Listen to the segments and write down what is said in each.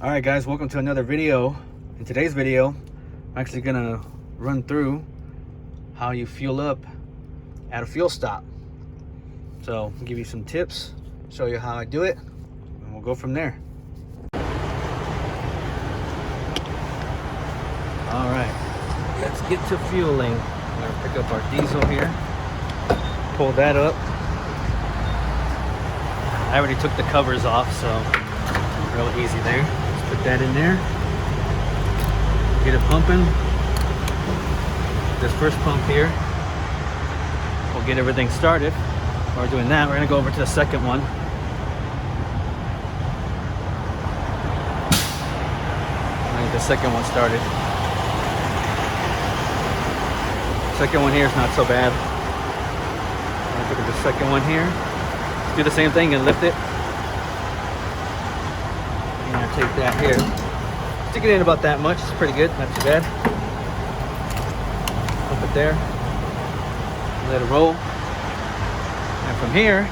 Alright guys, welcome to another video. In today's video, I'm actually gonna run through how you fuel up at a fuel stop. So I'll give you some tips, show you how I do it, and we'll go from there. Alright, let's get to fueling. I'm gonna pick up our diesel here, pull that up. I already took the covers off, so real easy there. Let's put that in there. Get it pumping. This first pump here will get everything started. While we're doing that, we're gonna go over to the second one. I'll get the second one started. Second one here is not so bad. I'll look at the second one here. Do the same thing and lift it. I'm gonna take that here. Stick it in about that much. It's pretty good, not too bad. Pump it there. Let it roll. And from here,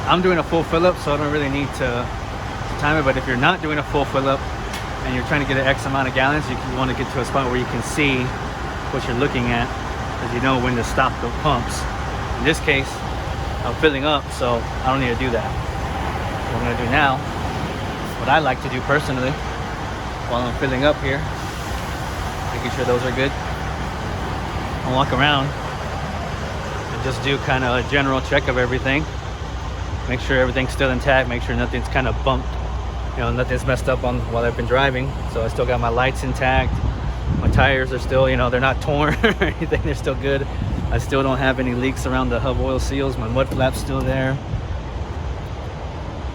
I'm doing a full fill up, so I don't really need to time it. But if you're not doing a full fill up and you're trying to get an X amount of gallons, you want to get to a spot where you can see what you're looking at, because you know when to stop the pumps. In this case, I'm filling up, so I don't need to do that. What I'm gonna do now, what I like to do personally, while I'm filling up here, making sure those are good, I'll walk around and just do kind of a general check of everything. Make sure everything's still intact, make sure nothing's kind of bumped, nothing's messed up on while I've been driving. So I still got my lights intact, my tires are still, they're not torn or anything, they're still good. I still don't have any leaks around the hub oil seals. My mud flap's still there.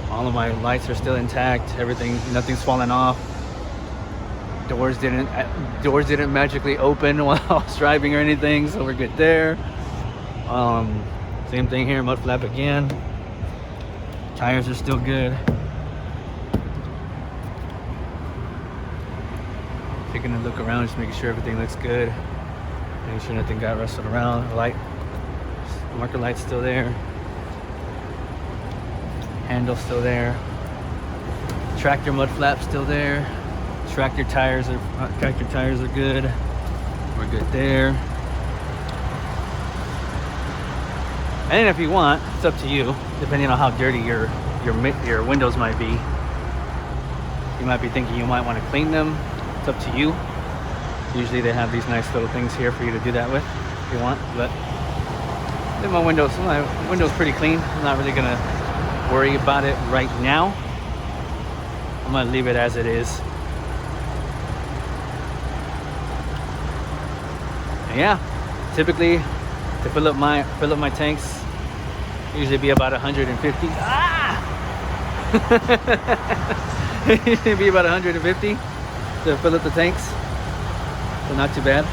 All of my lights are still intact. Everything, nothing's fallen off. Doors didn't magically open while I was driving or anything, so we're good there. Same thing here, mud flap again. Tires are still good. Taking a look around, just making sure everything looks good. Making sure nothing got rustled around. Marker light's still there. Handle still there. Tractor mud flap still there. Tractor tires are good. We're good there. And if you want, it's up to you. Depending on how dirty your windows might be, you might be thinking you might want to clean them. It's up to you. Usually they have these nice little things here for you to do that with if you want, but my window's pretty clean. I'm not really gonna worry about it right now. I'm gonna leave it as it is. And yeah, typically to fill up my tanks, usually be about 150. Usually be about 150 to fill up the tanks. So not too bad.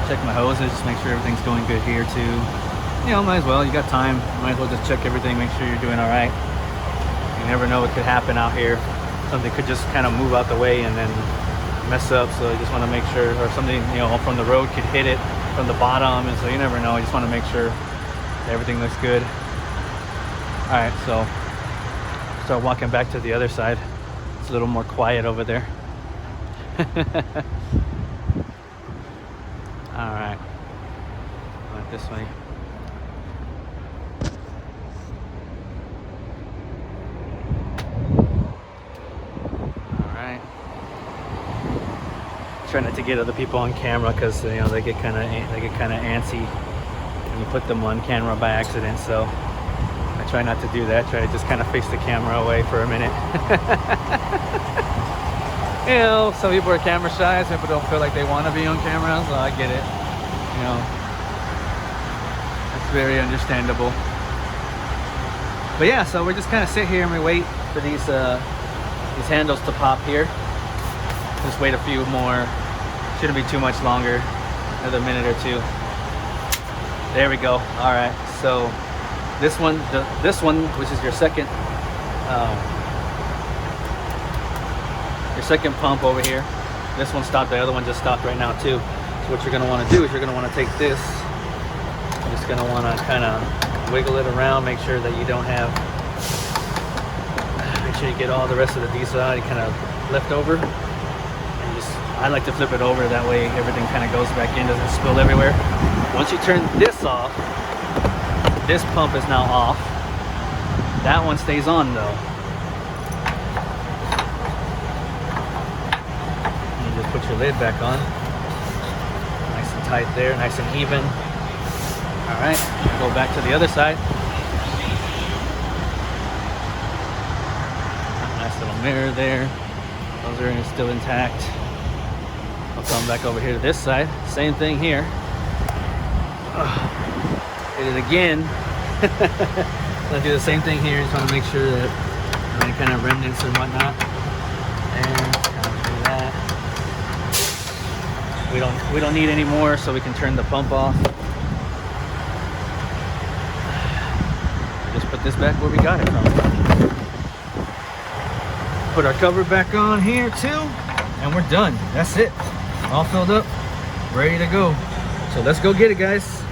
Check my hoses, just make sure everything's going good here too. Might as well, you got time. Might as well just check everything, make sure you're doing all right. You never know what could happen out here. Something could just kind of move out the way and then mess up. So you just want to make sure, or something, from the road could hit it from the bottom. And so you never know. You just want to make sure everything looks good. All right, so start walking back to the other side. It's a little more quiet over there. All right, this way. All right. Try not to get other people on camera because they get kind of antsy when you put them on camera by accident. So I try not to do that. Try to just kind of face the camera away for a minute. Some people are camera shy. Some people don't feel like they want to be on camera, so I get it. It's very understandable. But yeah, so we just kind of sit here and we wait for these handles to pop here. Just wait a few more. Shouldn't be too much longer. Another minute or two. There we go. All right. So this one, which is your second pump over here. This one stopped. The other one just stopped right now too. So what you're going to want to do is you're going to want to take this, just just gonna want to kind of wiggle it around, make sure that you don't have, make sure you get all the rest of the diesel out, you kind of left over. And just, I like to flip it over, that way everything kind of goes back in, doesn't spill everywhere. Once you turn this off, this pump is now off. That one stays on though. You just put your lid back on. Nice and tight there, nice and even. All right, go back to the other side. Nice little mirror there. Those are still intact. I'll come back over here to this side. Same thing here. Hit it again. I'll do the same thing here. Just want to make sure that any kind of remnants and whatnot. And kind of do that. We don't need any more, so we can turn the pump off. Just put this back where we got it from. Put our cover back on here too, and we're done. That's it. All filled up, ready to go. So let's go get it, guys.